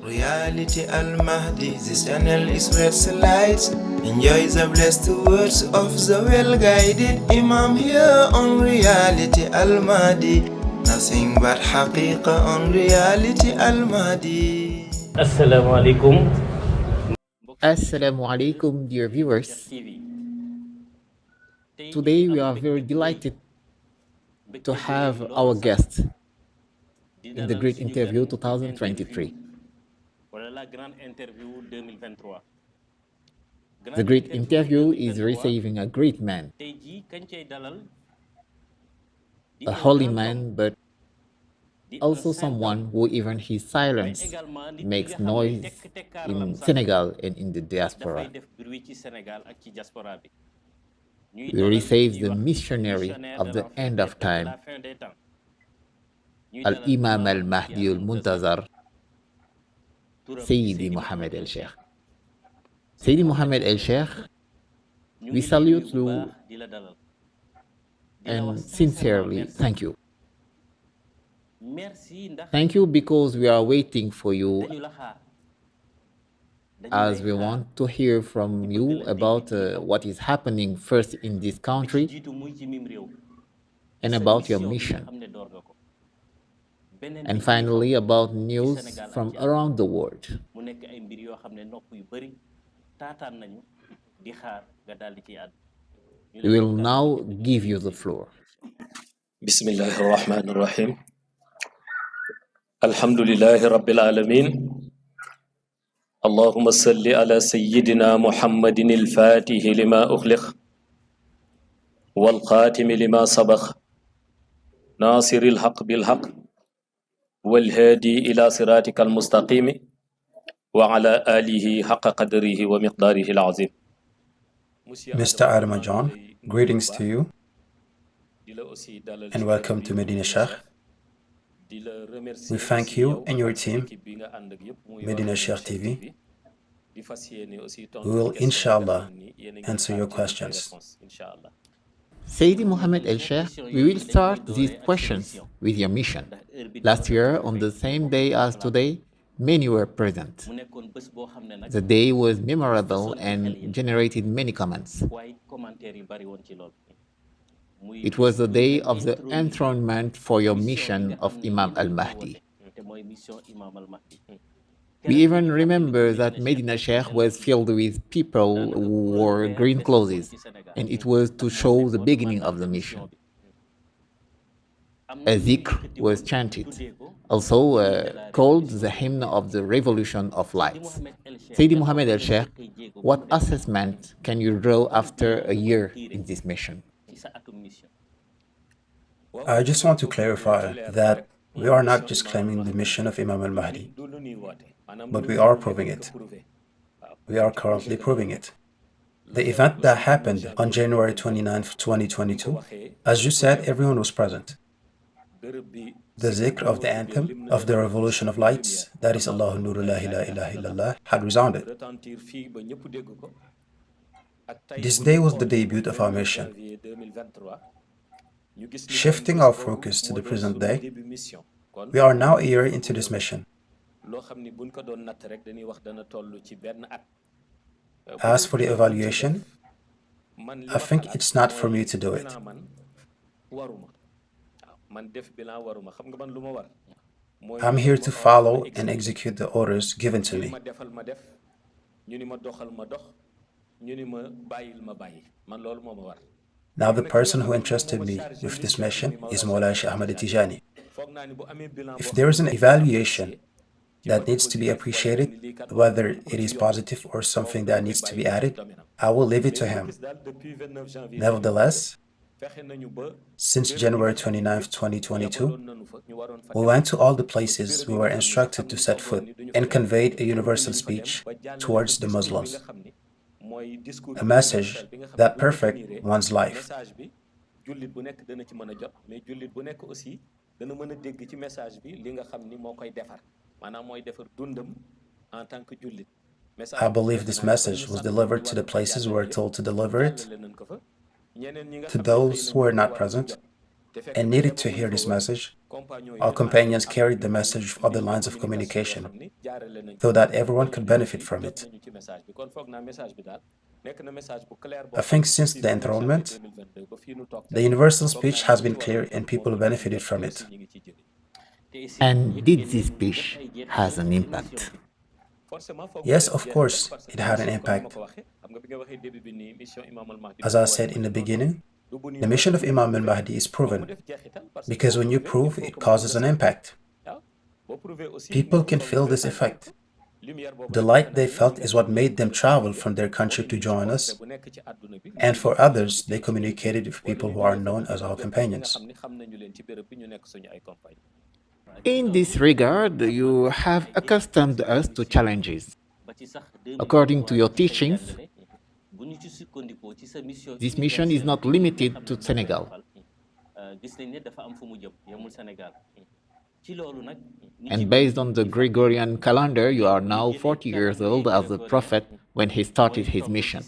Reality Al Mahdi, this channel is spreads light. Enjoy the blessed words of the well-guided Imam here on Reality Al Mahdi. Nothing but haqiqa on Reality Al Mahdi. Assalamu alaikum. Assalamu alaikum, dear viewers. Today we are very delighted to have our guest in the Great Interview 2023. The Great Interview is receiving a great man, a holy man, but also someone who even his silence makes noise in Senegal and in the diaspora. We receive the missionary of the end of time, Imam Al Mahdi Al Muntazar, Seydi Mouhamed El Cheikh. Seydi Mouhamed El Cheikh, we salute you and sincerely thank you. Thank you because we are waiting for you, as we want to hear from you about what is happening first in this country and about your mission, and finally about news from around the world. We will now give you the floor. Bismillahir Rahmanir Rahim. Alhamdulillahi Rabbil Alameen. Allahumma salli ala Sayyidina Muhammadin al-Fatihi lima ukhliq wal khatimi lima sabaq nasiril haqq bil haqq wal hadi ila siratikal mustaqim wa ala alihi haqqa qadrihi wa miqdarihi al-azim. Mr. Adama John, greetings to you and welcome to Medina Sheikh. We thank you and your team, Medina Sheikh TV. We will, inshallah, answer your questions. Seydi Mouhamed El Cheikh, we will start these questions with your mission. Last year, on the same day as today, many were present. The day was memorable and generated many comments. It was the day of the enthronement for your mission of Imam Al Mahdi. We even remember that Medina Sheikh was filled with people who wore green clothes, and it was to show the beginning of the mission. A zikr was chanted, also called the hymn of the revolution of lights. Seydi Mouhamed El Cheikh, what assessment can you draw after a year in this mission? I just want to clarify that we are not just claiming the mission of Imam Al Mahdi, but we are proving it. We are currently proving it. The event that happened on January 29th, 2022, as you said, everyone was present. The zikr of the anthem of the revolution of lights, that is Allahu Nuru La ilaha illallah, had resounded. This day was the debut of our mission. Shifting our focus to the present day, we are now a year into this mission. As for the evaluation, I think it's not for me to do it. I'm here to follow and execute the orders given to me. Now the person who entrusted me with this mission is Mawlaya Ahmed Tijani. If there is an evaluation that needs to be appreciated, whether it is positive or something that needs to be added, I will leave it to him. Nevertheless, since January 29th, 2022, we went to all the places we were instructed to set foot and conveyed a universal speech towards the Muslims. A message that perfect one's life. I believe this message was delivered to the places we were told to deliver it, to those who were not present, and needed to hear this message, our companions carried the message of other lines of communication so that everyone could benefit from it. I think since the enthronement, the universal speech has been clear and people benefited from it. And did this speech has an impact? Yes, of course, it had an impact. As I said in the beginning, the mission of Imam Al Mahdi is proven, because when you prove, it causes an impact. People can feel this effect. The light they felt is what made them travel from their country to join us, and for others, they communicated with people who are known as our companions. In this regard, you have accustomed us to challenges. According to your teachings, this mission is not limited to Senegal. And based on the Gregorian calendar, you are now 40 years old as a prophet when he started his mission.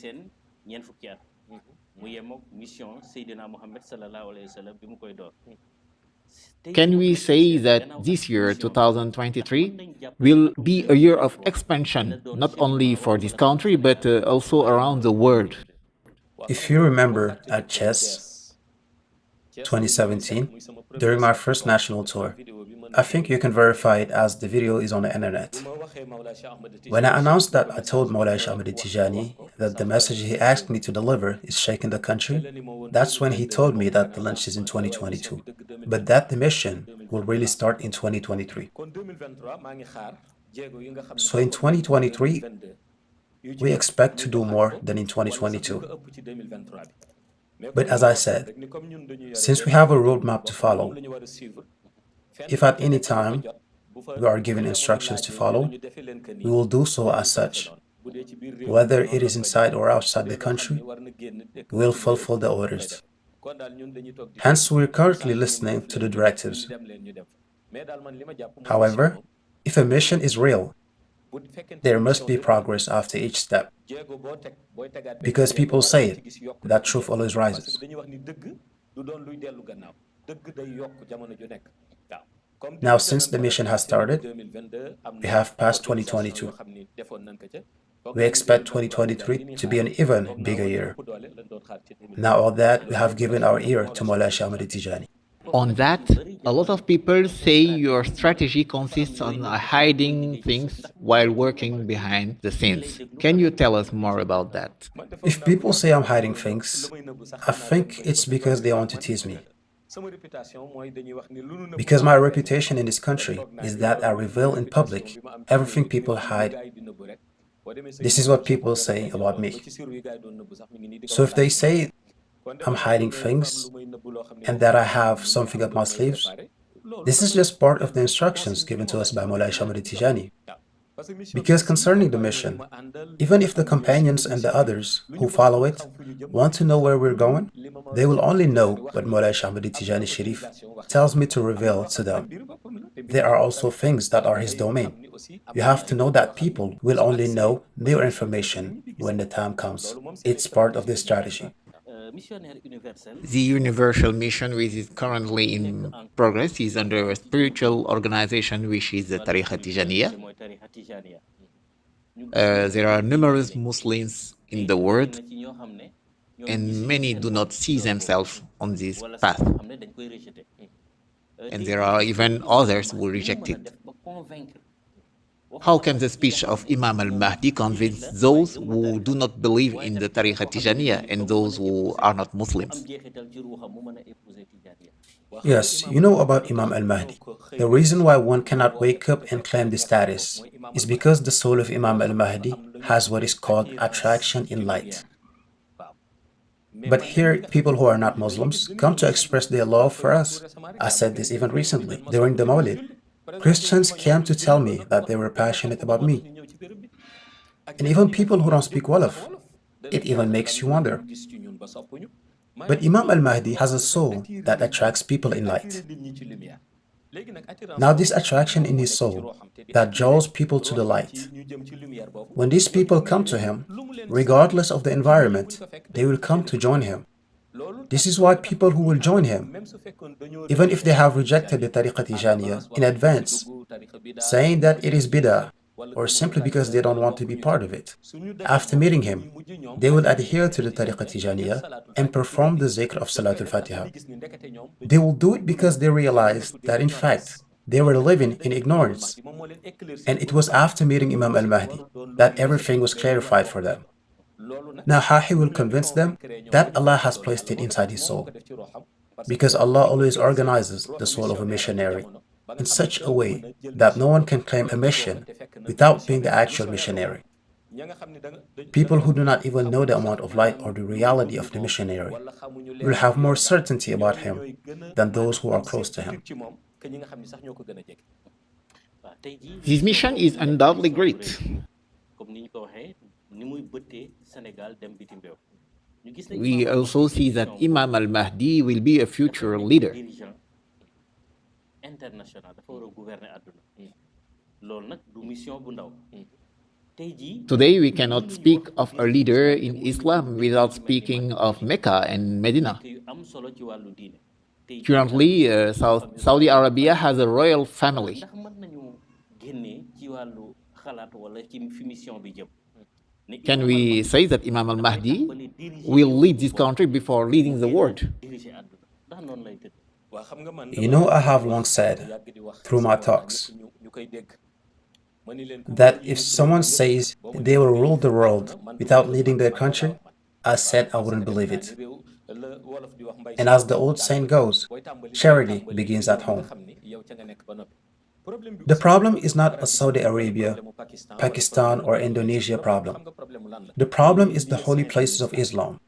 Can we say that this year, 2023, will be a year of expansion, not only for this country, but also around the world? If you remember at Chess 2017, during my first national tour, I think you can verify it as the video is on the internet. When I announced that, I told Mawlaya Ahmed Tijani that the message he asked me to deliver is shaking the country. That's when he told me that the launch is in 2022, but that the mission will really start in 2023. So in 2023, we expect to do more than in 2022. But as I said, since we have a roadmap to follow, if at any time we are given instructions to follow, we will do so as such. Whether it is inside or outside the country, we will fulfill the orders. Hence, we are currently listening to the directives. However, if a mission is real, there must be progress after each step. Because people say that truth always rises. Now, since the mission has started, we have passed 2022. We expect 2023 to be an even bigger year. Now, all that, we have given our ear to Mawlaya Ahmed Tijani. On that, a lot of people say your strategy consists on hiding things while working behind the scenes. Can you tell us more about that? If people say I'm hiding things, I think it's because they want to tease me. Because my reputation in this country is that I reveal in public everything people hide. This is what people say about me. So if they say I'm hiding things and that I have something up my sleeves, this is just part of the instructions given to us by Mawlaya Ahmed Tijani. Because concerning the mission, even if the companions and the others who follow it want to know where we're going, they will only know what Mawlaya Ahmed Tijani Sharif tells me to reveal to them. There are also things that are his domain. You have to know that people will only know their information when the time comes. It's part of the strategy. The universal mission, which is currently in progress, is under a spiritual organization which is the Tariqa Tijaniya. There are numerous Muslims in the world, and many do not see themselves on this path. And there are even others who reject it. How can the speech of Imam Al Mahdi convince those who do not believe in the Tariqa Tijaniya and those who are not Muslims? Yes, you know about Imam Al Mahdi. The reason why one cannot wake up and claim this status is because the soul of Imam Al Mahdi has what is called attraction in light. But here, people who are not Muslims come to express their love for us. I said this even recently, during the Mawlid. Christians came to tell me that they were passionate about me. And even people who don't speak Wolof, it even makes you wonder. But Imam Al Mahdi has a soul that attracts people in light. Now this attraction in his soul that draws people to the light, when these people come to him, regardless of the environment, they will come to join him. This is why people who will join him, even if they have rejected the Tariqa Tijaniyya in advance, saying that it is bid'ah, or simply because they don't want to be part of it, after meeting him, they will adhere to the Tariqa Tijaniyya and perform the zikr of Salatul Fatiha. They will do it because they realized that in fact, they were living in ignorance. And it was after meeting Imam Al Mahdi that everything was clarified for them. Now how he will convince them? That Allah has placed it inside his soul. Because Allah always organizes the soul of a missionary in such a way that no one can claim a mission without being the actual missionary. People who do not even know the amount of light or the reality of the missionary will have more certainty about him than those who are close to him. This mission is undoubtedly great. We also see that Imam Al Mahdi will be a future leader. Today, we cannot speak of a leader in Islam without speaking of Mecca and Medina. Currently, Saudi Arabia has a royal family. Can we say that Imam Al Mahdi will lead this country before leading the world? You know, I have long said through my talks that if someone says they will rule the world without leading their country, I said I wouldn't believe it. And as the old saying goes, charity begins at home. The problem is not a Saudi Arabia, Pakistan, or Indonesia problem. The problem is the holy places of Islam.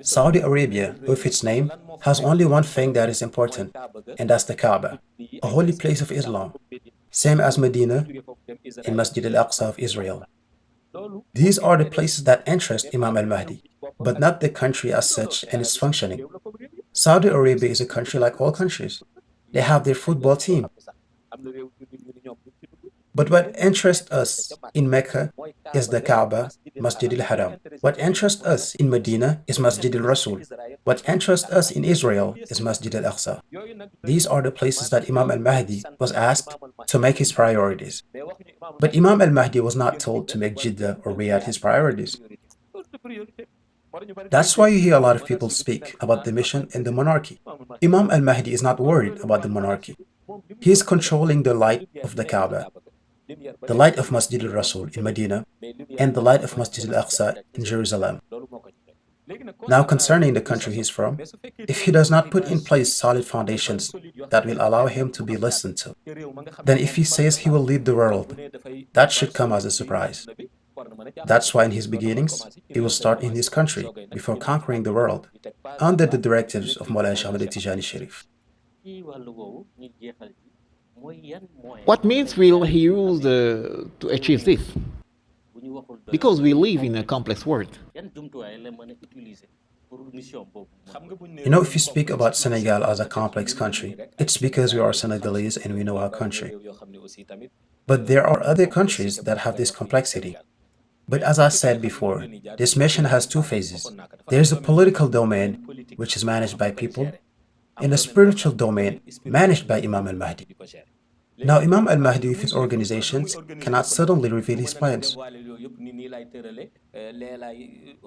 Saudi Arabia, with its name, has only one thing that is important, and that's the Kaaba, a holy place of Islam, same as Medina and Masjid al-Aqsa of Israel. These are the places that interest Imam Al Mahdi, but not the country as such and its functioning. Saudi Arabia is a country like all countries. They have their football team. But what interests us in Mecca is the Kaaba, Masjid al-Haram. What interests us in Medina is Masjid al-Rasul. What interests us in Israel is Masjid al-Aqsa. These are the places that Imam al-Mahdi was asked to make his priorities. But Imam al-Mahdi was not told to make Jeddah or Riyadh his priorities. That's why you hear a lot of people speak about the mission and the monarchy. Imam al-Mahdi is not worried about the monarchy. He is controlling the light of the Kaaba, the light of Masjid al-Rasul in Medina, and the light of Masjid al-Aqsa in Jerusalem. Now concerning the country he's from, if he does not put in place solid foundations that will allow him to be listened to, then if he says he will lead the world, that should come as a surprise. That's why in his beginnings, he will start in his country before conquering the world, under the directives of Mawlaya Shaykh Tijani Sharif. What means will he use to achieve this? Because we live in a complex world. You know, if you speak about Senegal as a complex country, it's because we are Senegalese and we know our country. But there are other countries that have this complexity. But as I said before, this mission has two phases. There's a political domain, which is managed by people, and a spiritual domain managed by Imam Al Mahdi. Now, Imam Al Mahdi with his organizations cannot suddenly reveal his plans.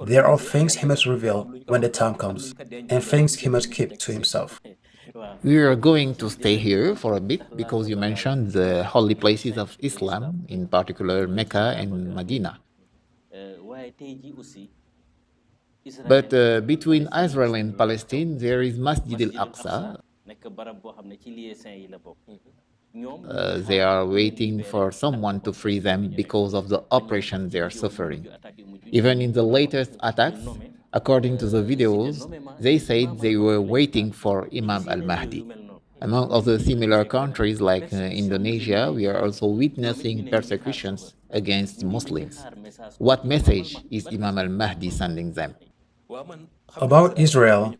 There are things he must reveal when the time comes, and things he must keep to himself. We are going to stay here for a bit because you mentioned the holy places of Islam, in particular Mecca and Medina. But between Israel and Palestine, there is Masjid al-Aqsa. They are waiting for someone to free them because of the oppression they are suffering. Even in the latest attacks, according to the videos, they said they were waiting for Imam Al Mahdi. Among other similar countries like Indonesia, we are also witnessing persecutions against Muslims. What message is Imam Al Mahdi sending them? About Israel,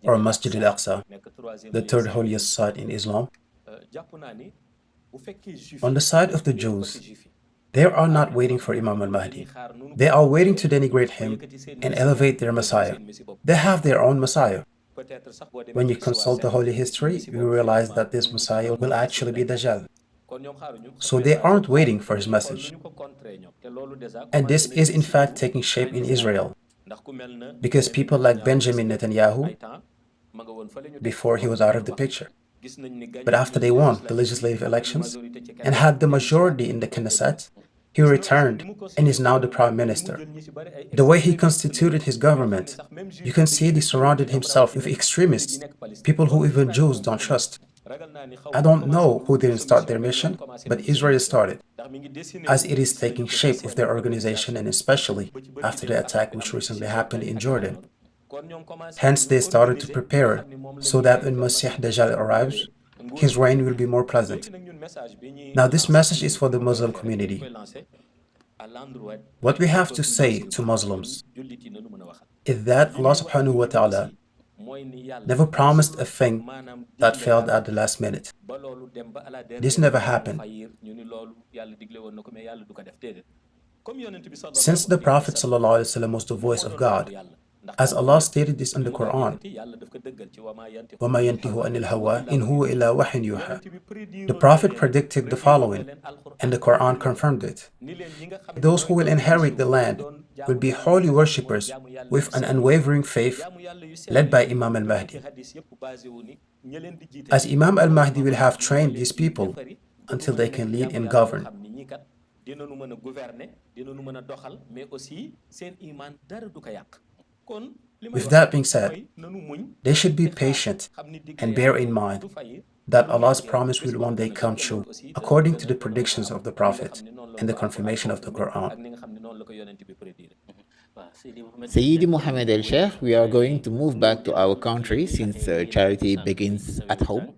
or Masjid al-Aqsa, the third holiest site in Islam, on the side of the Jews, They are not waiting for Imam Al Mahdi. They are waiting to denigrate him and elevate their Messiah. They have their own Messiah. When you consult the Holy History, you realize that this Messiah will actually be Dajjal. So they aren't waiting for his message. And this is in fact taking shape in Israel, because people like Benjamin Netanyahu, before he was out of the picture, but after they won the legislative elections and had the majority in the Knesset, he returned and is now the prime minister. The way he constituted his government, you can see he surrounded himself with extremists, people who even Jews don't trust. I don't know who didn't start their mission, but Israel started, as it is taking shape with their organization and especially after the attack which recently happened in Jordan. Hence they started to prepare so that when Masih Dajjal arrives, his reign will be more pleasant. Now this message is for the Muslim community. What we have to say to Muslims is that Allah subhanahu wa ta'ala never promised a thing that failed at the last minute. This never happened. Since the Prophet ﷺ was the voice of God, as Allah stated this in the Quran, وَمَا يَنْتِهُ عَنِ الْهَوَىٰ إِنْ هُوَ إِلَّا وَحْيٌ يُوحَىٰ. The Prophet predicted the following, and the Quran confirmed it. Those who will inherit the land will be holy worshippers with an unwavering faith, led by Imam Al Mahdi. As Imam Al Mahdi will have trained these people until they can lead and govern. With that being said, they should be patient and bear in mind that Allah's promise will one day come true according to the predictions of the Prophet and the confirmation of the Quran. Seydi Mouhamed El Cheikh, we are going to move back to our country since charity begins at home.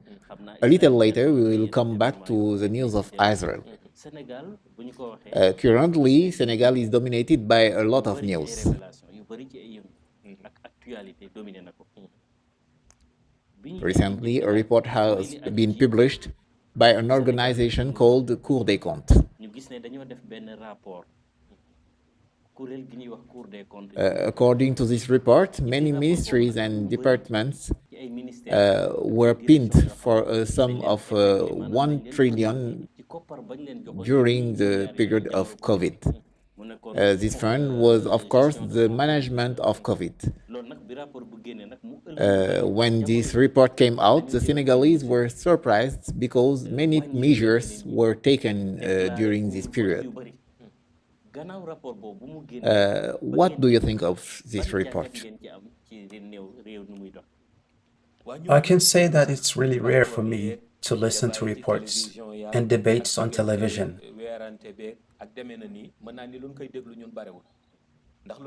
A little later, we will come back to the news of Israel. Currently, Senegal is dominated by a lot of news. Recently, a report has been published by an organization called the Cour des Comptes. According to this report, many ministries and departments were pinned for a sum of 1 trillion during the period of COVID. This fund was, of course, the management of COVID. When this report came out, the Senegalese were surprised because many measures were taken during this period. What do you think of this report? I can say that it's really rare for me to listen to reports and debates on television.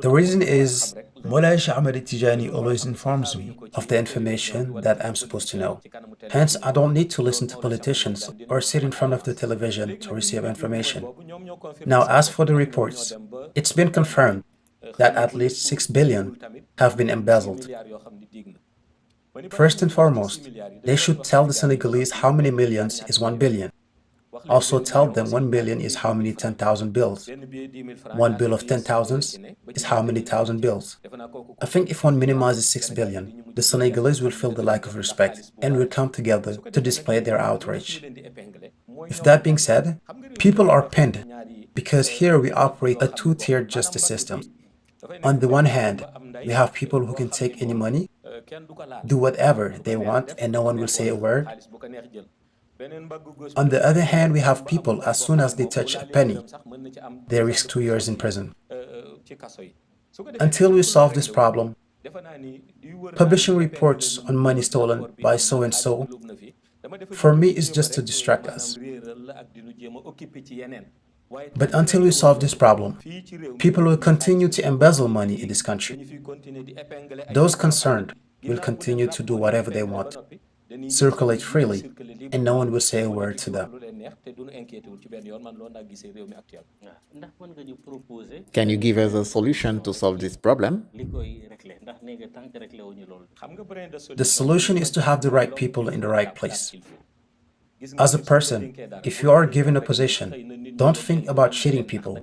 The reason is, Mawlaya Ahmed Tijani always informs me of the information that I'm supposed to know. Hence, I don't need to listen to politicians or sit in front of the television to receive information. Now, as for the reports, it's been confirmed that at least 6 billion have been embezzled. First and foremost, they should tell the Senegalese how many millions is 1 billion. Also tell them 1 million is how many 10,000 bills. 1 bill of 10,000s is how many thousand bills. I think if one minimizes 6 billion, the Senegalese will feel the lack of respect and will come together to display their outrage. With that being said, people are pinned because here we operate a two-tiered justice system. On the one hand, we have people who can take any money, do whatever they want, and no one will say a word. On the other hand, we have people, as soon as they touch a penny, they risk 2 years in prison. Until we solve this problem, publishing reports on money stolen by so-and-so, for me, is just to distract us. But until we solve this problem, people will continue to embezzle money in this country. Those concerned will continue to do whatever they want, circulate freely, and no one will say a word to them. Can you give us a solution to solve this problem? The solution is to have the right people in the right place. As a person, if you are given a position, don't think about cheating people.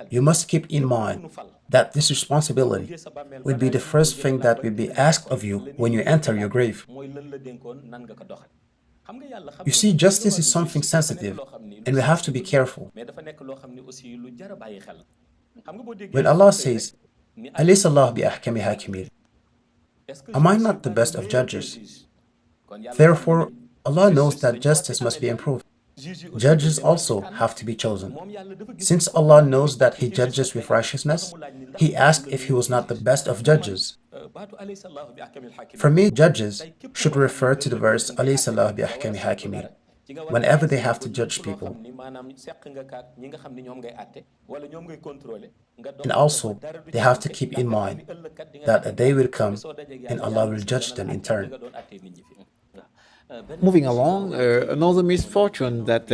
You must keep in mind that this responsibility will be the first thing that will be asked of you when you enter your grave. You see, justice is something sensitive, and we have to be careful. When Allah says, أَلَيْسَ اللَّهُ بِأَحْكَمِ حَاكِمِينَ, am I not the best of judges? Therefore, Allah knows that justice must be improved. Judges also have to be chosen. Since Allah knows that He judges with righteousness, He asked if He was not the best of judges. For me, judges should refer to the verse أَلَيْسَ اللَّهُ بِأَحْكَمِ حَاكِمِينَ whenever they have to judge people. And also, they have to keep in mind that a day will come and Allah will judge them in turn. Moving along, another misfortune that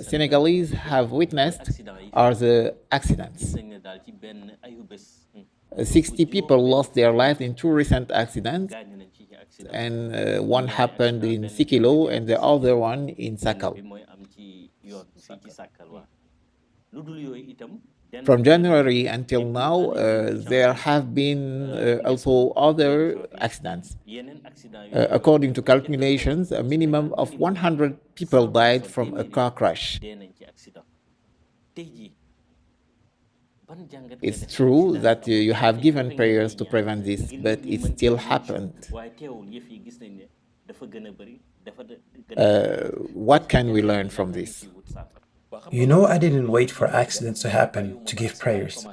Senegalese have witnessed are the accidents. 60 people lost their lives in two recent accidents, and one happened in Sikilo and the other one in Sakal. From January until now, there have been also other accidents. According to calculations, a minimum of 100 people died from a car crash. It's true that you have given prayers to prevent this, but it still happened. What can we learn from this? You know, I didn't wait for accidents to happen to give prayers.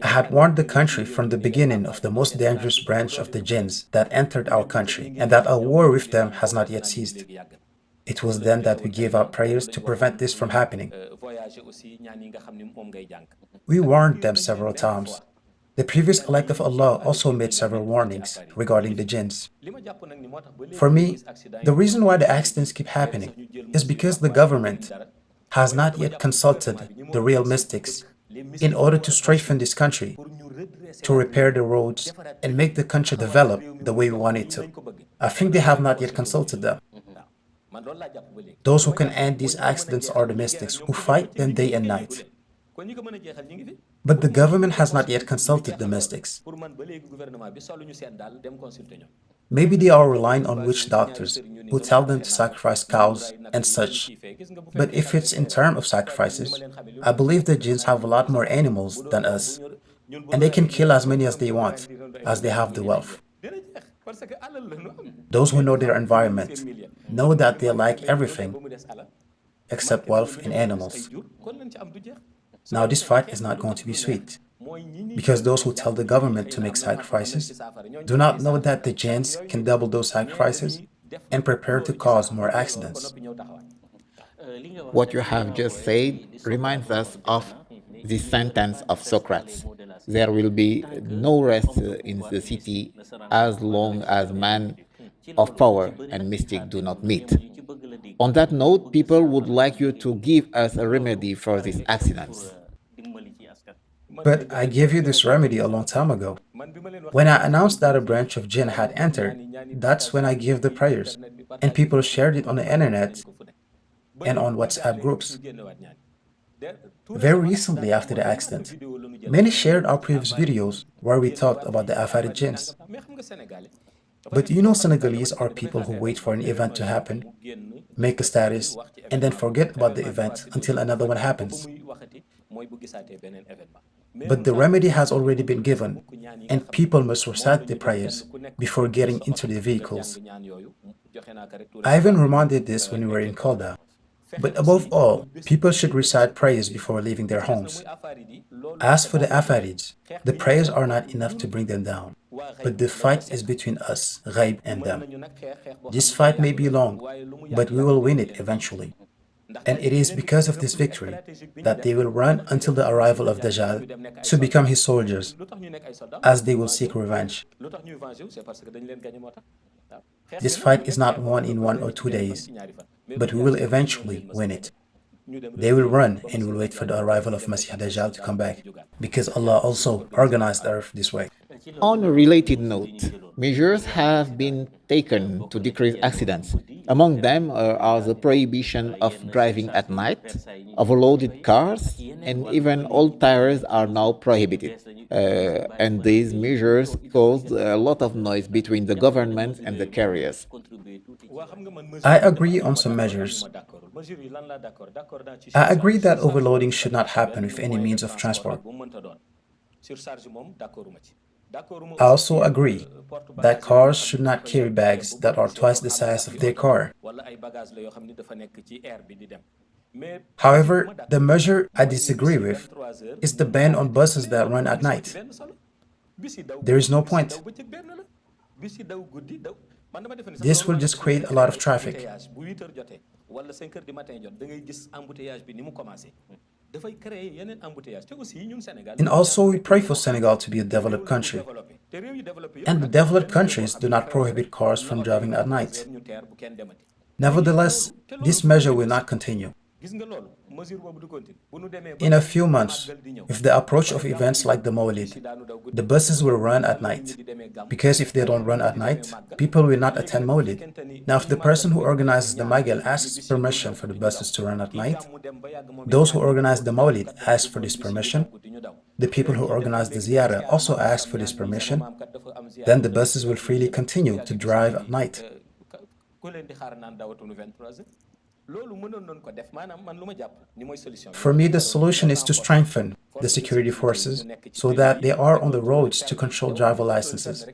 I had warned the country from the beginning of the most dangerous branch of the jinns that entered our country, and that our war with them has not yet ceased. It was then that we gave out prayers to prevent this from happening. We warned them several times. The previous elect of Allah also made several warnings regarding the jinns. For me, the reason why the accidents keep happening is because the government has not yet consulted the real mystics in order to strengthen this country, to repair the roads and make the country develop the way we want it to. I think they have not yet consulted them. Those who can end these accidents are the mystics who fight them day and night. But the government has not yet consulted the mystics. Maybe they are relying on witch doctors who tell them to sacrifice cows and such. But if it's in terms of sacrifices, I believe the jinns have a lot more animals than us, and they can kill as many as they want, as they have the wealth. Those who know their environment know that they like everything except wealth and animals. Now this fight is not going to be sweet, because those who tell the government to make sacrifices do not know that the jinns can double those sacrifices and prepare to cause more accidents. What you have just said reminds us of the sentence of Socrates. There will be no rest in the city as long as man of power and mystic do not meet. On that note, people would like you to give us a remedy for these accidents. But I gave you this remedy a long time ago. When I announced that a branch of jinn had entered, that's when I gave the prayers, and people shared it on the internet and on WhatsApp groups. Very recently after the accident, many shared our previous videos where we talked about the Afarid jinns. But you know, Senegalese are people who wait for an event to happen, make a status, and then forget about the event until another one happens. But the remedy has already been given, and people must recite the prayers before getting into the vehicles. I even reminded this when we were in Kolda. But above all, people should recite prayers before leaving their homes. As for the Afarids, the prayers are not enough to bring them down, but the fight is between us, Ghaib, and them. This fight may be long, but we will win it eventually. And it is because of this victory that they will run until the arrival of Dajjal to become his soldiers, as they will seek revenge. This fight is not won in 1 or 2 days, but we will eventually win it. They will run and will wait for the arrival of Masih Dajjal to come back, because Allah also organized the earth this way. On a related note, measures have been taken to decrease accidents. Among them are the prohibition of driving at night, overloaded cars, and even old tires are now prohibited. And these measures caused a lot of noise between the government and the carriers. I agree on some measures. I agree that overloading should not happen with any means of transport. I also agree that cars should not carry bags that are twice the size of their car. However, the measure I disagree with is the ban on buses that run at night. There is no point. This will just create a lot of traffic. And also, we pray for Senegal to be a developed country. And the developed countries do not prohibit cars from driving at night. Nevertheless, this measure will not continue. In a few months, with the approach of events like the Mawlid, the buses will run at night. Because if they don't run at night, people will not attend Mawlid. Now, if the person who organizes the Magal asks permission for the buses to run at night, those who organize the Mawlid ask for this permission, the people who organize the Ziyarah also ask for this permission, then the buses will freely continue to drive at night. For me, the solution is to strengthen the security forces so that they are on the roads to control driver licenses,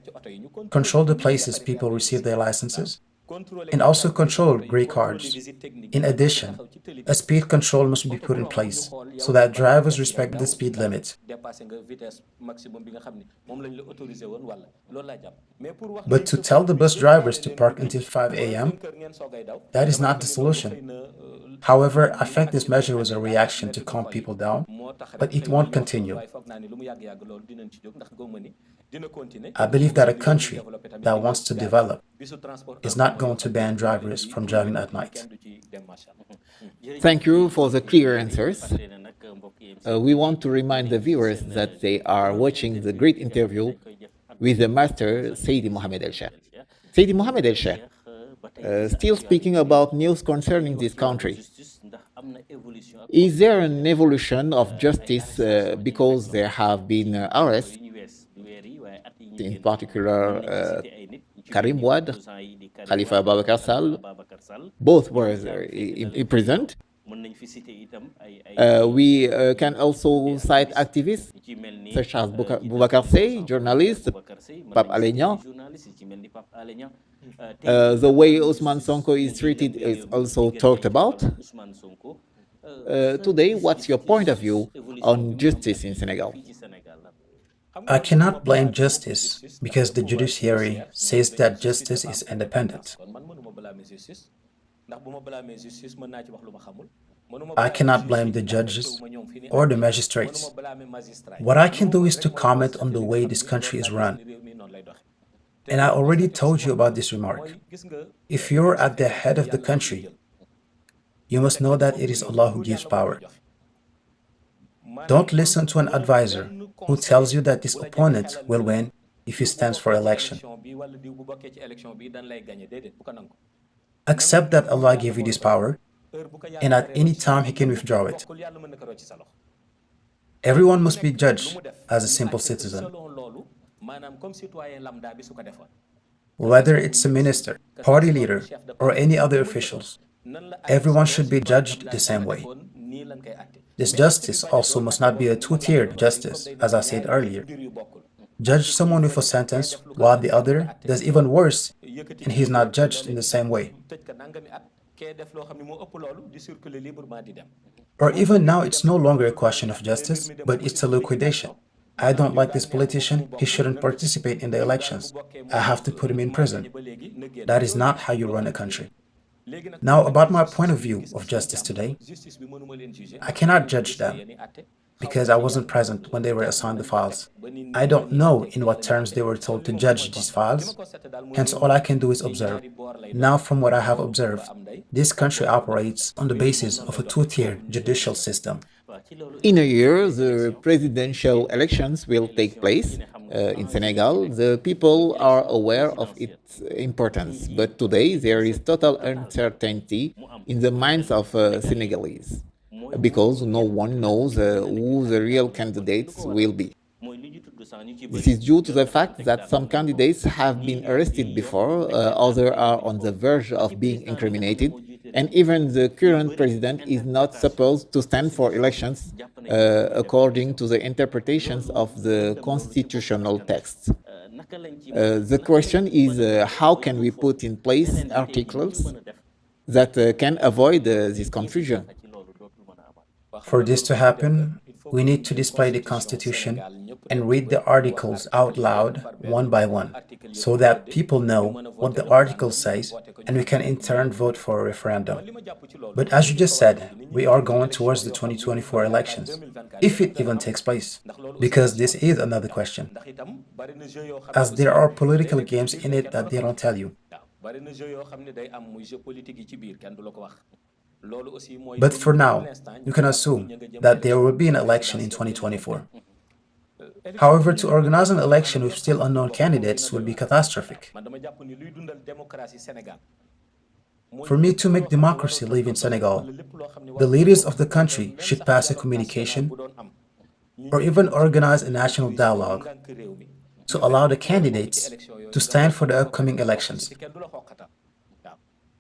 control the places people receive their licenses, and also control grey cards. In addition, a speed control must be put in place so that drivers respect the speed limit. But to tell the bus drivers to park until 5 a.m., that is not the solution. However, I think this measure was a reaction to calm people down, but it won't continue. I believe that a country that wants to develop is not going to ban drivers from driving at night. Thank you for the clear answers. We want to remind the viewers that they are watching the great interview with the master Seydi Mouhamed El Cheikh. Seydi Mouhamed El Cheikh, still speaking about news concerning this country. Is there an evolution of justice because there have been arrests, in particular Karim Wade, Khalifa Babakar Sall, both were imprisoned. We can also cite activists such as Boubacar Seye, journalist, Pape Alé Niang. The way Ousmane Sonko is treated is also talked about. Today, what's your point of view on justice in Senegal? I cannot blame justice because the judiciary says that justice is independent. I cannot blame the judges or the magistrates. What I can do is to comment on the way this country is run. And I already told you about this remark. If you're at the head of the country, you must know that it is Allah who gives power. Don't listen to an advisor who tells you that this opponent will win if he stands for election. Accept that Allah gave you this power, and at any time He can withdraw it. Everyone must be judged as a simple citizen. Whether it's a minister, party leader, or any other officials, everyone should be judged the same way. This justice also must not be a two-tiered justice, as I said earlier. Judge someone with a sentence while the other does even worse and he is not judged in the same way. Or even now, it's no longer a question of justice, but it's a liquidation. I don't like this politician, he shouldn't participate in the elections. I have to put him in prison. That is not how you run a country. Now, about my point of view of justice today, I cannot judge them. because I wasn't present when they were assigned the files. I don't know in what terms they were told to judge these files, hence all I can do is observe. Now, from what I have observed, this country operates on the basis of a two-tier judicial system. In a year, the presidential elections will take place. In Senegal, the people are aware of its importance, but today there is total uncertainty in the minds of Senegalese because no one knows who the real candidates will be. This is due to the fact that some candidates have been arrested before, others are on the verge of being incriminated, and even the current president is not supposed to stand for elections according to the interpretations of the constitutional texts. The question is how can we put in place articles that can avoid this confusion? For this to happen, we need to display the Constitution and read the articles out loud one by one, so that people know what the article says and we can in turn vote for a referendum. But as you just said, we are going towards the 2024 elections, if it even takes place, because this is another question, as there are political games in it that they don't tell you. But for now, you can assume that there will be an election in 2024. However, to organize an election with still unknown candidates would be catastrophic. For me to make democracy live in Senegal, the leaders of the country should pass a communication or even organize a national dialogue to allow the candidates to stand for the upcoming elections.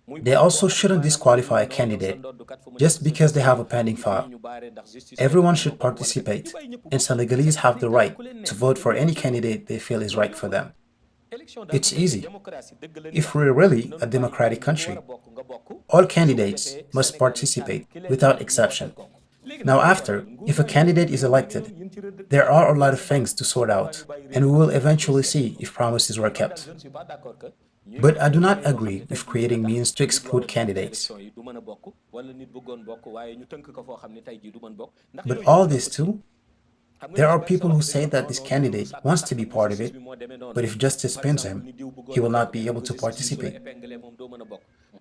They also shouldn't disqualify a candidate just because they have a pending file. Everyone should participate, and Senegalese have the right to vote for any candidate they feel is right for them. It's easy. If we're really a democratic country, all candidates must participate without exception. Now after, if a candidate is elected, there are a lot of things to sort out, and we will eventually see if promises were kept. But I do not agree with creating means to exclude candidates. But all this too, there are people who say that this candidate wants to be part of it, but if justice spins him, he will not be able to participate.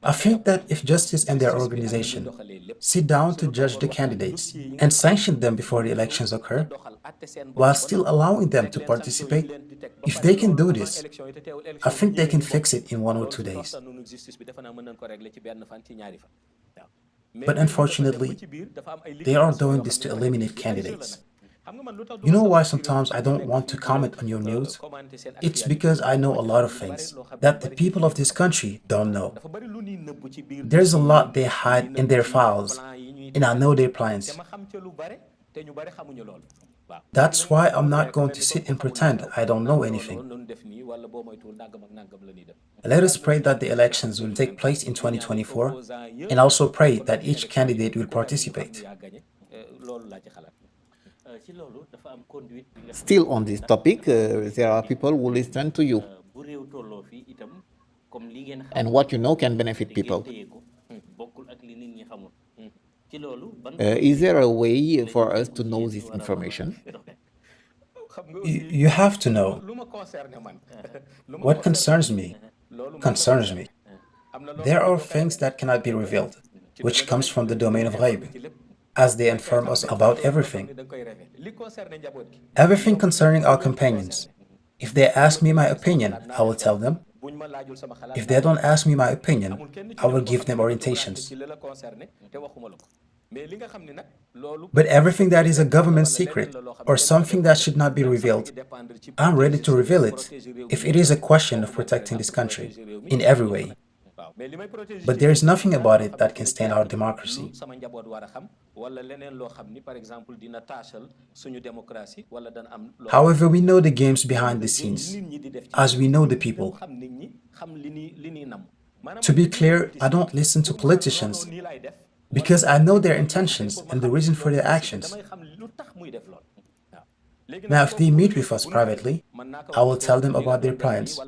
I think that if justice and their organization sit down to judge the candidates and sanction them before the elections occur, while still allowing them to participate, if they can do this, I think they can fix it in 1 or 2 days. But unfortunately, they are doing this to eliminate candidates. You know why sometimes I don't want to comment on your news? It's because I know a lot of things that the people of this country don't know. There's a lot they hide in their files, and I know their plans. That's why I'm not going to sit and pretend I don't know anything. Let us pray that the elections will take place in 2024, and also pray that each candidate will participate. Still on this topic, there are people who listen to you. And what you know can benefit people. Is there a way for us to know this information? You have to know. What concerns me, concerns me. There are things that cannot be revealed, which comes from the domain of ghaib, as they inform us about everything. Everything concerning our companions. If they ask me my opinion, I will tell them. If they don't ask me my opinion, I will give them orientations. But everything that is a government secret or something that should not be revealed, I'm ready to reveal it if it is a question of protecting this country in every way. But there is nothing about it that can stain our democracy. However, we know the games behind the scenes, as we know the people. To be clear, I don't listen to politicians because I know their intentions and the reason for their actions. Now, if they meet with us privately, I will tell them about their plans.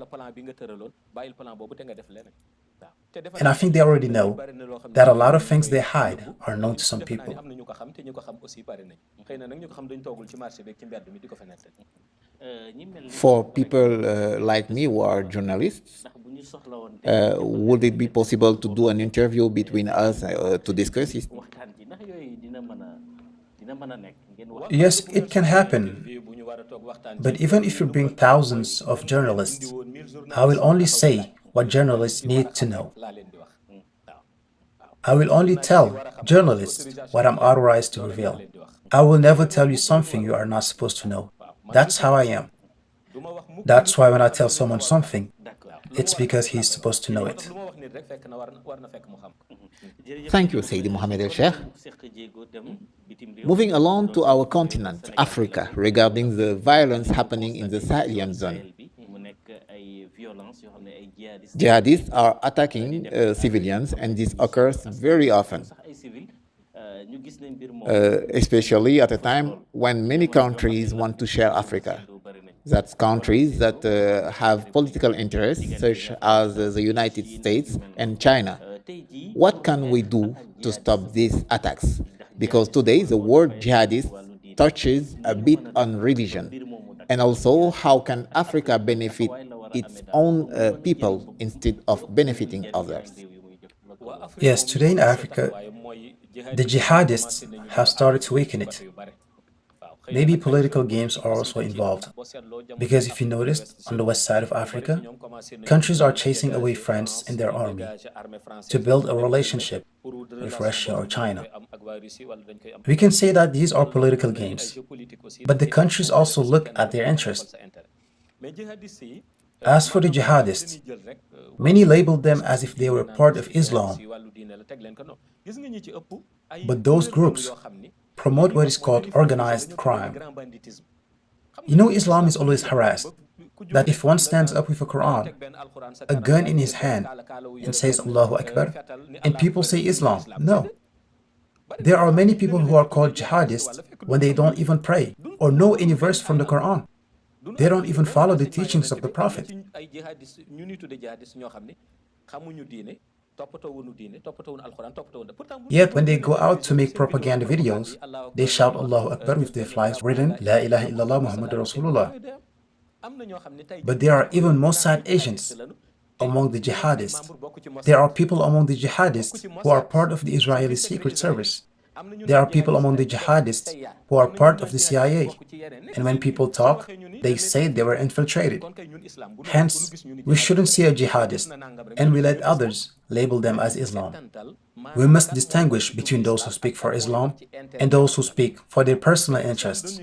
And I think they already know that a lot of things they hide are known to some people. For people like me who are journalists, would it be possible to do an interview between us to discuss it? Yes, it can happen. But even if you bring thousands of journalists, I will only say what journalists need to know. I will only tell journalists what I'm authorized to reveal. I will never tell you something you are not supposed to know. That's how I am. That's why when I tell someone something, it's because he's supposed to know it. Thank you, Seydi Mouhamed El Cheikh. Moving along to our continent, Africa, regarding the violence happening in the Sahelian zone. Jihadists are attacking civilians, and this occurs very often, especially at a time when many countries want to share Africa. That's countries that have political interests, such as the United States and China. What can we do to stop these attacks? Because today the word jihadist touches a bit on religion. And also, how can Africa benefit its own people instead of benefiting others? Yes, today in Africa, the jihadists have started to weaken it. Maybe political games are also involved. Because if you noticed, on the west side of Africa, countries are chasing away friends in their army to build a relationship with Russia or China. We can say that these are political games, but the countries also look at their interests. As for the jihadists, many labeled them as if they were part of Islam. But those groups promote what is called organized crime. You know, Islam is always harassed, that if one stands up with a Quran, a gun in his hand, and says Allahu Akbar, and people say Islam. No. There are many people who are called jihadists when they don't even pray or know any verse from the Quran. They don't even follow the teachings of the Prophet. Yet when they go out to make propaganda videos, they shout Allahu Akbar with their flags written La ilaha illallah Muhammad Rasulullah. But there are even Mossad agents among the jihadists. There are people among the jihadists who are part of the Israeli Secret Service. There are people among the jihadists who are part of the CIA. And when people talk, they say they were infiltrated. Hence, we shouldn't see a jihadist and we let others label them as Islam. We must distinguish between those who speak for Islam and those who speak for their personal interests.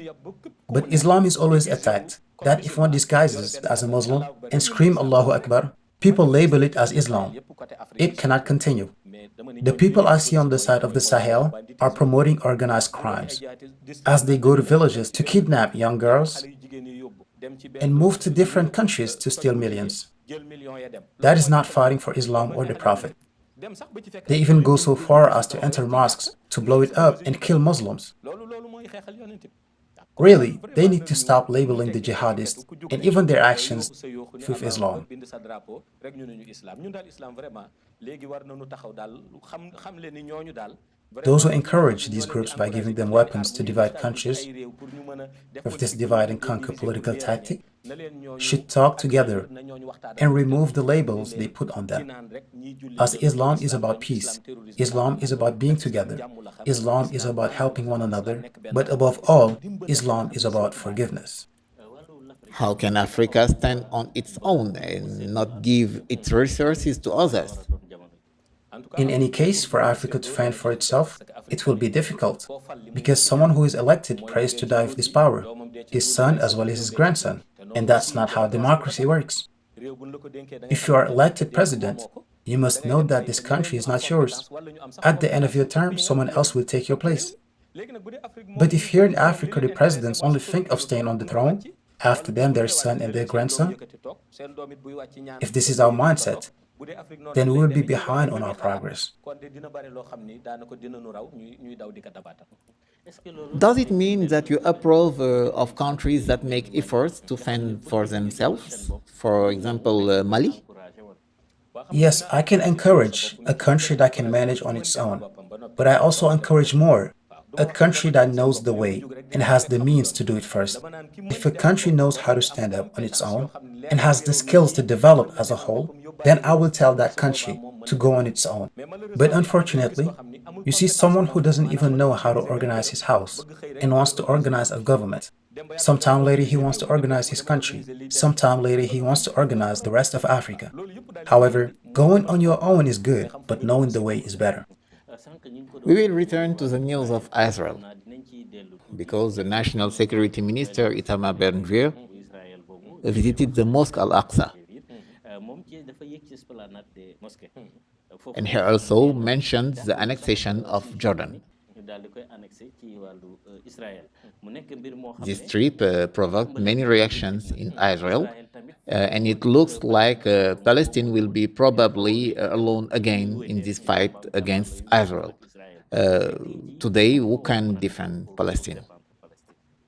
But Islam is always attacked, that if one disguises as a Muslim and scream Allahu Akbar, people label it as Islam. It cannot continue. The people I see on the side of the Sahel are promoting organized crimes, as they go to villages to kidnap young girls and move to different countries to steal millions. That is not fighting for Islam or the Prophet. They even go so far as to enter mosques to blow it up and kill Muslims. Really, they need to stop labeling the jihadists and even their actions with Islam. Those who encourage these groups by giving them weapons to divide countries with this divide and conquer political tactic should talk together and remove the labels they put on them. As Islam is about peace, Islam is about being together, Islam is about helping one another, but above all, Islam is about forgiveness. How can Africa stand on its own and not give its resources to others? In any case, for Africa to fend for itself, it will be difficult, because someone who is elected prays to die with this power, his son as well as his grandson, and that's not how democracy works. If you are elected president, you must know that this country is not yours. At the end of your term, someone else will take your place. But if here in Africa the presidents only think of staying on the throne, after them their son and their grandson, if this is our mindset, then we will be behind on our progress. Does it mean that you approve of countries that make efforts to fend for themselves? For example, Mali? Yes, I can encourage a country that can manage on its own, but I also encourage more a country that knows the way and has the means to do it first. If a country knows how to stand up on its own and has the skills to develop as a whole, then I will tell that country to go on its own. But unfortunately, you see someone who doesn't even know how to organize his house and wants to organize a government. Sometime later, he wants to organize his country. Sometime later, he wants to organize the rest of Africa. However, going on your own is good, but knowing the way is better. We will return to the news of Israel because the National Security Minister Itamar Ben-Gvir visited the Mosque Al-Aqsa. And he also mentioned the annexation of Jordan. This trip provoked many reactions in Israel, and it looks like Palestine will be probably alone again in this fight against Israel. Today, who can defend Palestine?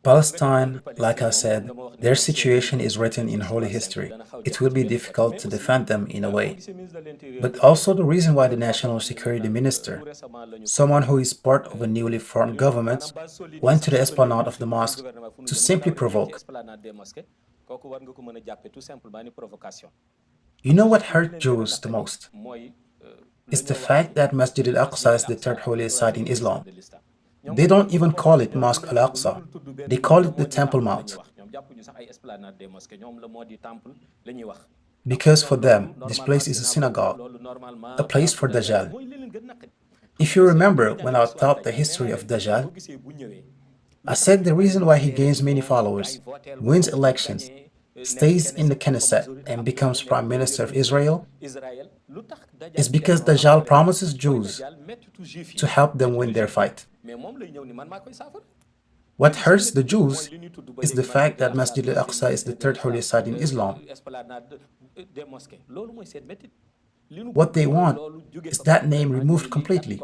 Palestine, like I said, their situation is written in holy history. It will be difficult to defend them in a way. But also the reason why the National Security Minister, someone who is part of a newly formed government, went to the esplanade of the mosque to simply provoke. You know what hurt Jews the most? It's the fact that Masjid al-Aqsa is the third holiest site in Islam. They don't even call it Mosque al-Aqsa. They call it the Temple Mount. Because for them, this place is a synagogue, a place for Dajjal. If you remember when I taught the history of Dajjal, I said the reason why he gains many followers, wins elections, stays in the Knesset and becomes Prime Minister of Israel is because Dajjal promises Jews to help them win their fight. What hurts the Jews is the fact that Masjid al-Aqsa is the third holiest site in Islam. What they want is that name removed completely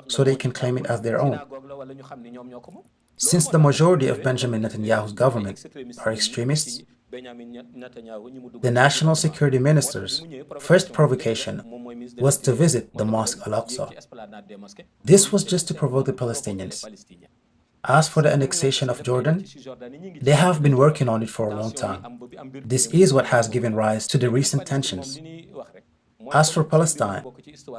so they can claim it as their own. Since the majority of Benjamin Netanyahu's government are extremists, the National Security Minister's first provocation was to visit the Mosque Al-Aqsa. This was just to provoke the Palestinians. As for the annexation of Jordan, they have been working on it for a long time. This is what has given rise to the recent tensions. As for Palestine,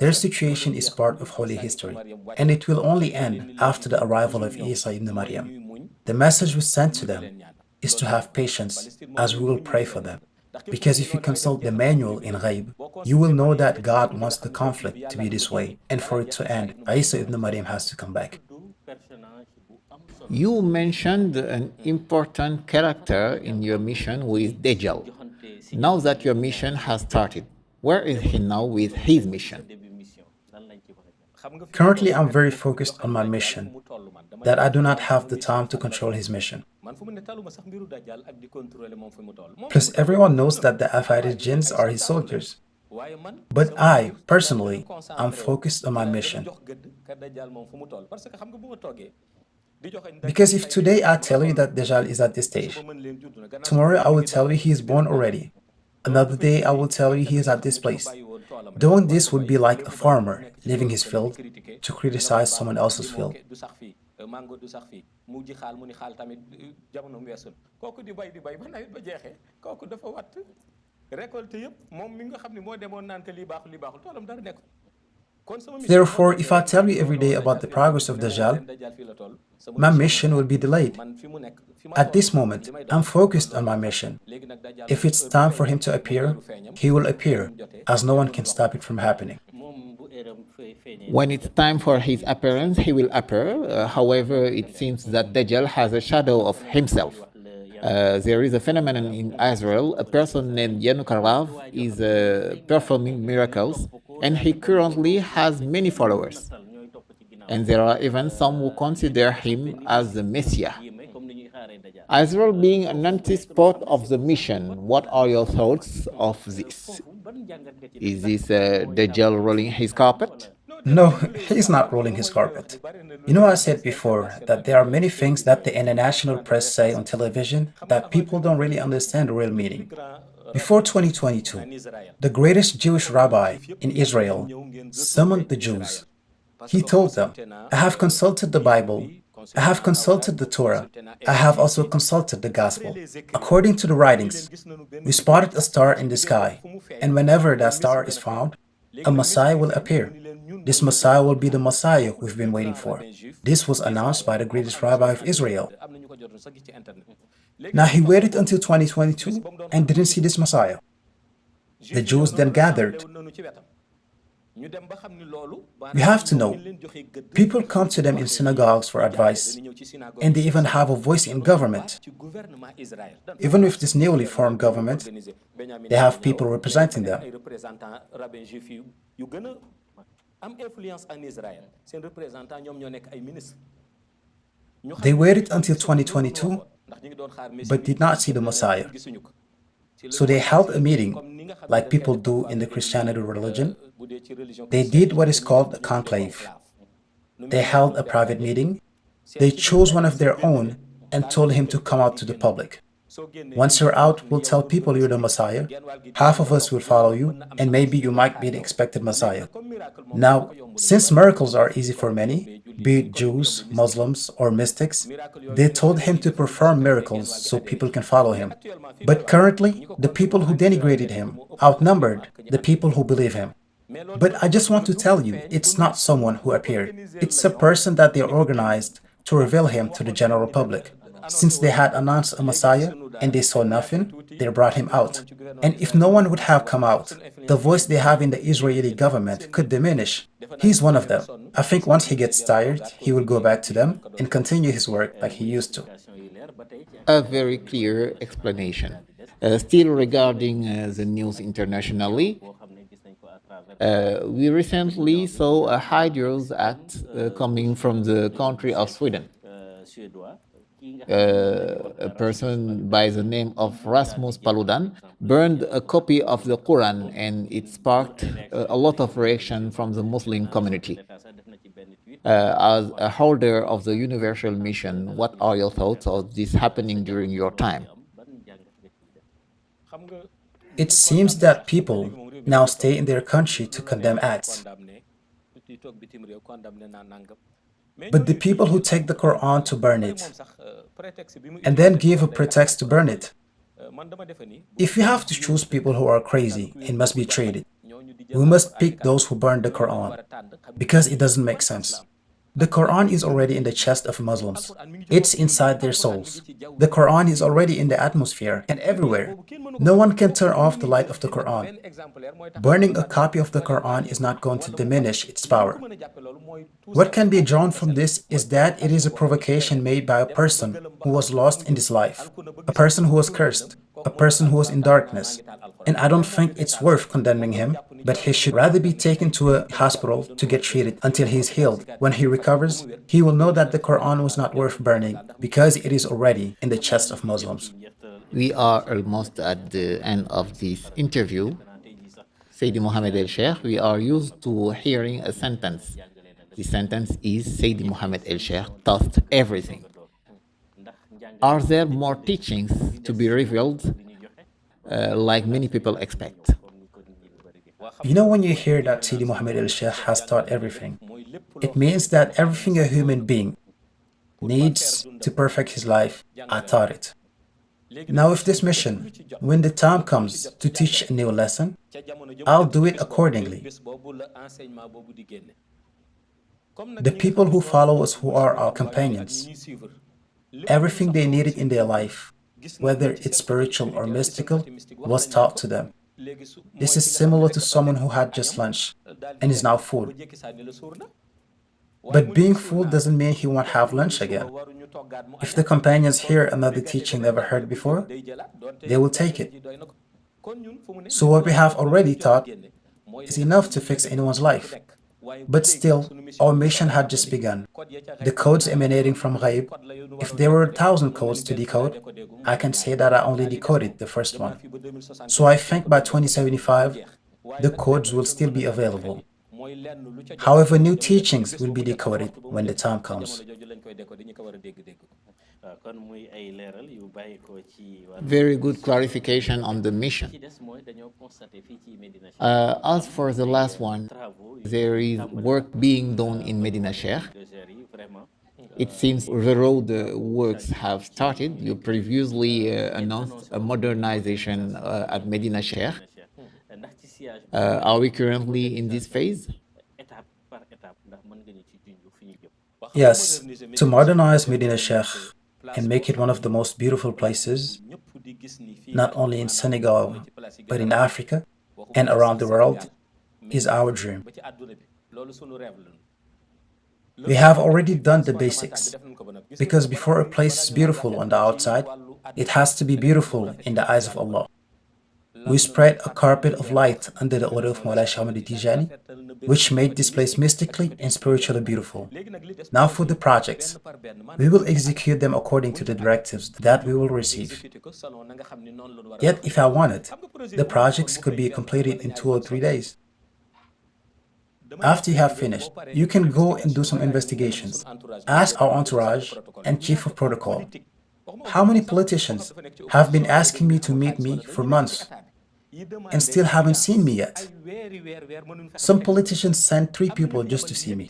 their situation is part of holy history, and it will only end after the arrival of Isa ibn Maryam. The message we sent to them is to have patience as we will pray for them. Because if you consult the manual in Ghaib, you will know that God wants the conflict to be this way, and for it to end, Isa ibn Maryam has to come back. You mentioned an important character in your mission with Dajjal. Now that your mission has started, where is he now with his mission? Currently, I'm very focused on my mission, that I do not have the time to control his mission. Plus, everyone knows that the Afarid jinns are his soldiers. But I, personally, am focused on my mission. Because if today I tell you that Dajjal is at this stage, tomorrow I will tell you he is born already. Another day I will tell you he is at this place. Doing this would be like a farmer leaving his field to criticize someone else's field. Therefore, if I tell you every day about the progress of Dajjal, my mission will be delayed. At this moment, I'm focused on my mission. If it's time for him to appear, he will appear, as no one can stop it from happening. When it's time for his appearance, he will appear. However, it seems that Dajjal has a shadow of himself. There is a phenomenon in Israel. A person named Yanukarav is performing miracles, and he currently has many followers. And there are even some who consider him as the Messiah. Israel being an anti-spot of the mission, what are your thoughts of this? Is this Dajjal rolling his carpet? No, he's not rolling his carpet. You know, I said before that there are many things that the international press say on television that people don't really understand the real meaning. Before 2022, the greatest Jewish rabbi in Israel summoned the Jews. He told them, I have consulted the Bible, I have consulted the Torah, I have also consulted the Gospel. According to the writings, we spotted a star in the sky, and whenever that star is found, a Messiah will appear. This Messiah will be the Messiah we've been waiting for. This was announced by the greatest rabbi of Israel. Now he waited until 2022 and didn't see this Messiah. The Jews then gathered. We have to know, people come to them in synagogues for advice, and they even have a voice in government. Even with this newly formed government, they have people representing them. They waited until 2022, but did not see the Messiah. So they held a meeting, like people do in the Christianity religion. They did what is called a conclave. They held a private meeting. They chose one of their own and told him to come out to the public. Once you're out, we'll tell people you're the Messiah. Half of us will follow you, and maybe you might be the expected Messiah. Now, since miracles are easy for many, be it Jews, Muslims, or mystics, they told him to perform miracles so people can follow him. But currently, the people who denigrated him outnumbered the people who believe him. But I just want to tell you, it's not someone who appeared. It's a person that they organized to reveal him to the general public. Since they had announced a Messiah and they saw nothing, they brought him out. And if no one would have come out, the voice they have in the Israeli government could diminish. He's one of them. I think once he gets tired, he will go back to them and continue his work like he used to. A very clear explanation. Still regarding the news internationally, we recently saw a Hydros act coming from the country of Sweden. A person by the name of Rasmus Paludan burned a copy of the Quran, and it sparked a lot of reaction from the Muslim community. As a holder of the universal mission, what are your thoughts of this happening during your time? It seems that people now stay in their country to condemn acts. But the people who take the Quran to burn it, and then give a pretext to burn it, if we have to choose people who are crazy and must be traded, we must pick those who burn the Quran, because it doesn't make sense. The Quran is already in the chest of Muslims. It's inside their souls. The Quran is already in the atmosphere and everywhere. No one can turn off the light of the Quran. Burning a copy of the Quran is not going to diminish its power. What can be drawn from this is that it is a provocation made by a person who was lost in this life, a person who was cursed, a person who was in darkness. And I don't think it's worth condemning him, but he should rather be taken to a hospital to get treated until he is healed. When he recovers, he will know that the Quran was not worth burning because it is already in the chest of Muslims. We are almost at the end of this interview. Seydi Mouhamed El Cheikh, we are used to hearing a sentence. The sentence is Seydi Mouhamed El Cheikh taught everything. Are there more teachings to be revealed, like many people expect? You know, when you hear that Seydi Mouhamed El Cheikh has taught everything, it means that everything a human being needs to perfect his life, I taught it. Now with this mission, when the time comes to teach a new lesson, I'll do it accordingly. The people who follow us, who are our companions, everything they needed in their life, whether it's spiritual or mystical, was taught to them. This is similar to someone who had just lunch and is now full. But being full doesn't mean he won't have lunch again. If the companions hear another teaching never heard before, they will take it. So what we have already taught is enough to fix anyone's life. But still, our mission had just begun. The codes emanating from Ghaib, if there were 1,000 codes to decode, I can say that I only decoded the first one. So I think by 2075, the codes will still be available. However, new teachings will be decoded when the time comes. Very good clarification on the mission. As for the last one, there is work being done in Medina Sheikh. It seems the road works have started. You previously announced a modernization at Medina Sheikh. Are we currently in this phase? Yes, to modernize Medina Sheikh and make it one of the most beautiful places, not only in Senegal, but in Africa and around the world, is our dream. We have already done the basics, because before a place is beautiful on the outside, it has to be beautiful in the eyes of Allah. We spread a carpet of light under the order of Mawlaya, which made this place mystically and spiritually beautiful. Now for the projects, we will execute them according to the directives that we will receive. Yet if I wanted, the projects could be completed in 2 or 3 days. After you have finished, you can go and do some investigations. Ask our entourage and chief of protocol. How many politicians have been asking me to meet me for months and still haven't seen me yet? Some politicians send 3 people just to see me.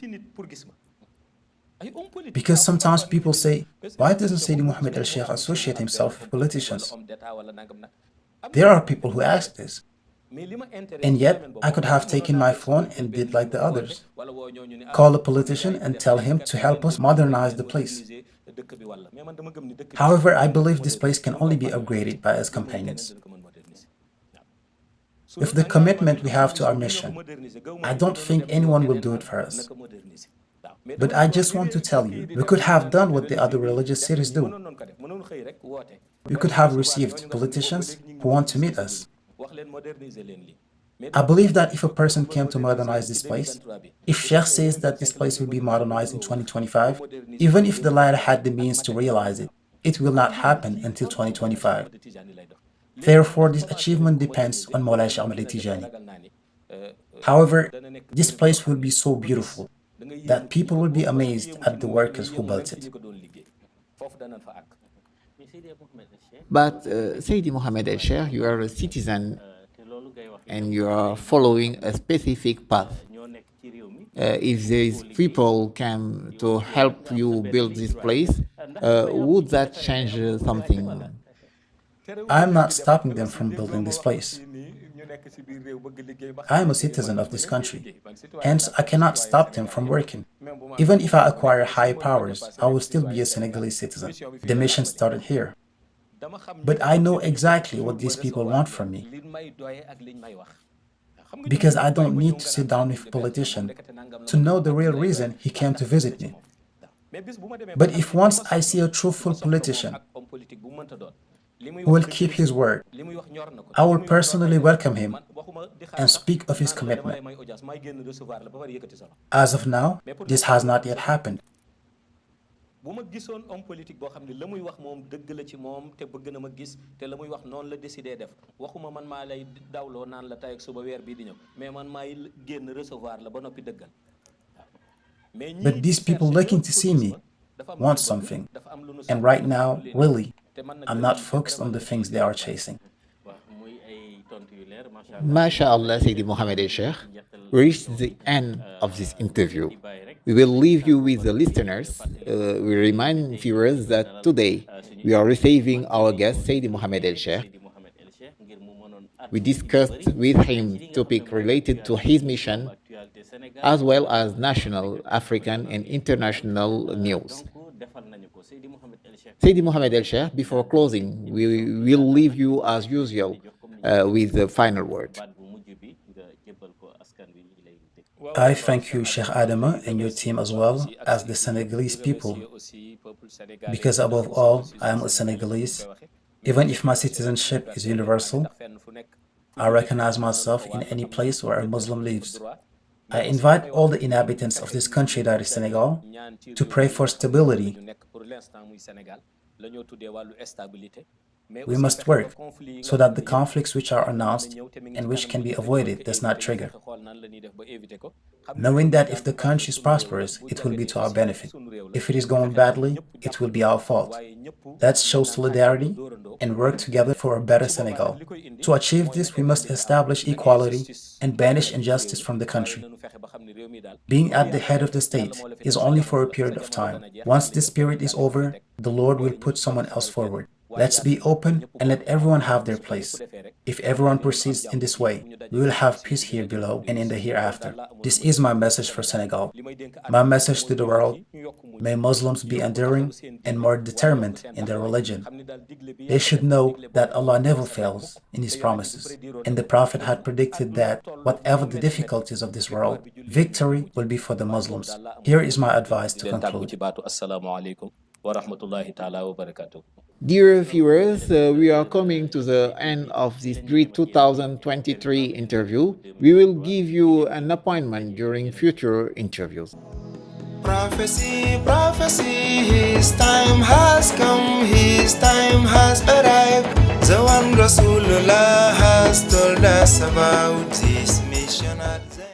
Because sometimes people say, why doesn't Seydi Mouhamed El Cheikh associate himself with politicians? There are people who ask this. And yet, I could have taken my phone and did like the others. Call a politician and tell him to help us modernize the place. However, I believe this place can only be upgraded by us companions. With the commitment we have to our mission, I don't think anyone will do it for us. But I just want to tell you, we could have done what the other religious cities do. We could have received politicians who want to meet us. I believe that if a person came to modernize this place, if Sheikh says that this place will be modernized in 2025, even if the latter had the means to realize it, it will not happen until 2025. Therefore, this achievement depends on Mawlaya Ahmad Tijani. However, this place will be so beautiful that people will be amazed at the workers who built it. But Seydi Mouhamed El Cheikh, you are a citizen and you are following a specific path. If these people came to help you build this place, would that change something? I am not stopping them from building this place. I am a citizen of this country, hence I cannot stop them from working. Even if I acquire high powers, I will still be a Senegalese citizen. The mission started here. But I know exactly what these people want from me. Because I don't need to sit down with a politician to know the real reason he came to visit me. But if once I see a truthful politician who will keep his word, I will personally welcome him and speak of his commitment. As of now, this has not yet happened. bu ma gisoon homme politique boo xam ne la muy wax moom dëgg la ci moom te bëgg na ma gis te la muy wax noonu la décidé def waxuma man maa lay dawloo naan la tey ak suba weer bii di ñëw mais man maay génn recevoir la ba noppi dëggal. But these people looking to see me want something, and right now, really, I'm not focused on the things they are chasing. MashaAllah, Seydi Mouhamed El Cheikh, we reached the end of this interview. We will leave you with the listeners. We remind viewers that today we are receiving our guest, Seydi Mouhamed El Cheikh. We discussed with him topics related to his mission, as well as national, African, and international news. Seydi Mouhamed El Cheikh, before closing, we will leave you as usual with the final word. I thank you, Sheikh Adama, and your team as well as the Senegalese people, because above all, I am a Senegalese. Even if my citizenship is universal, I recognize myself in any place where a Muslim lives. I invite all the inhabitants of this country, that is Senegal, to pray for stability. We must work so that the conflicts which are announced and which can be avoided does not trigger. Knowing that if the country is prosperous, it will be to our benefit. If it is going badly, it will be our fault. Let's show solidarity and work together for a better Senegal. To achieve this, we must establish equality and banish injustice from the country. Being at the head of the state is only for a period of time. Once this period is over, the Lord will put someone else forward. Let's be open and let everyone have their place. If everyone proceeds in this way, we will have peace here below and in the hereafter. This is my message for Senegal. My message to the world: may Muslims be enduring and more determined in their religion. They should know that Allah never fails in His promises, and the Prophet had predicted that whatever the difficulties of this world, victory will be for the Muslims. Here is my advice to conclude. Dear viewers, we are coming to the end of this great 2023 interview. We will give you an appointment during future interviews. Prophecy, prophecy, his time has come, his time has arrived. The one Rasulullah has told us about this mission at the